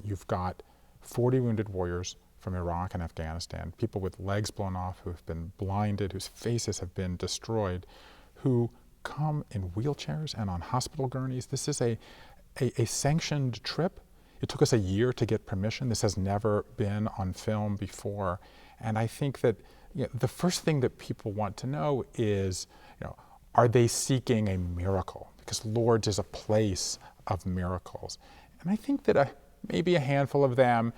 you've got 40 wounded warriors from Iraq and Afghanistan, people with legs blown off, who have been blinded, whose faces have been destroyed, who come in wheelchairs and on hospital gurneys. This is a sanctioned trip. It took us a year to get permission. This has never been on film before. And I think that the first thing that people want to know is, are they seeking a miracle? Because Lourdes is a place of miracles. And I think that maybe a handful of them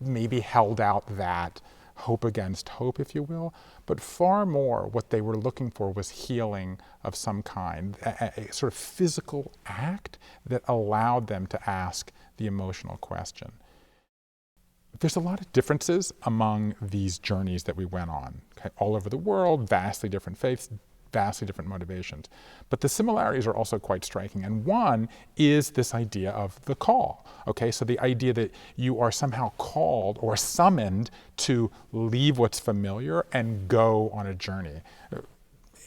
maybe held out that hope against hope, if you will, but far more what they were looking for was healing of some kind, a sort of physical act that allowed them to ask the emotional question. There's a lot of differences among these journeys that we went on, okay? All over the world, vastly different faiths, vastly different motivations. But the similarities are also quite striking. And one is this idea of the call, okay? So the idea that you are somehow called or summoned to leave what's familiar and go on a journey.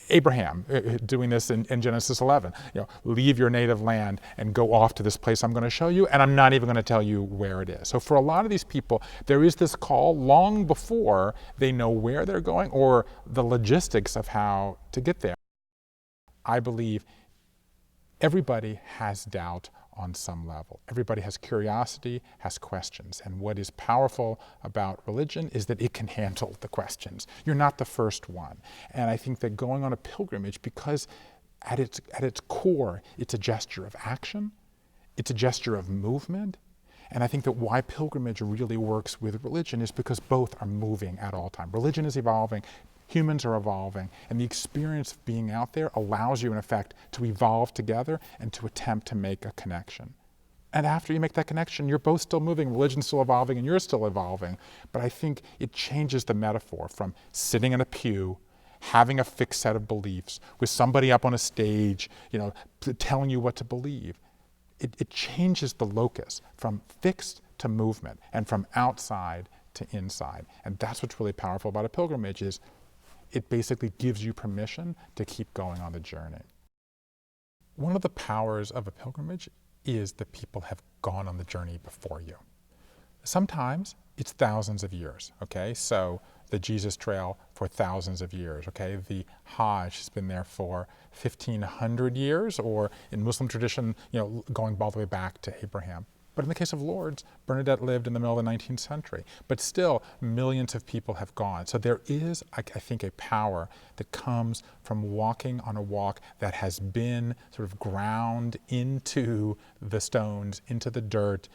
Abraham doing this in Genesis 11, leave your native land and go off to this place I'm going to show you, and I'm not even going to tell you where it is. So for a lot of these people, there is this call long before they know where they're going or the logistics of how to get there. I believe everybody has doubt on some level. Everybody has curiosity, has questions. And what is powerful about religion is that it can handle the questions. You're not the first one. And I think that going on a pilgrimage, because at its core, it's a gesture of action, it's a gesture of movement. And I think that why pilgrimage really works with religion is because both are moving at all times. Religion is evolving, humans are evolving, and the experience of being out there allows you, in effect, to evolve together and to attempt to make a connection. And after you make that connection, you're both still moving, religion's still evolving, and you're still evolving. But I think it changes the metaphor from sitting in a pew, having a fixed set of beliefs, with somebody up on a stage, telling you what to believe. It changes the locus from fixed to movement, and from outside to inside. And that's what's really powerful about a pilgrimage is it basically gives you permission to keep going on the journey. One of the powers of a pilgrimage is that people have gone on the journey before you. Sometimes it's thousands of years, okay? So the Jesus Trail for thousands of years, okay? The Hajj has been there for 1,500 years, or in Muslim tradition, going all the way back to Abraham. But in the case of Lourdes, Bernadette lived in the middle of the 19th century. But still, millions of people have gone. So there is, I think, a power that comes from walking on a walk that has been sort of ground into the stones, into the dirt,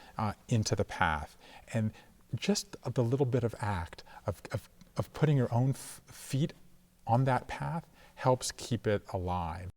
into the path. And just the little bit of act of putting your own feet on that path helps keep it alive.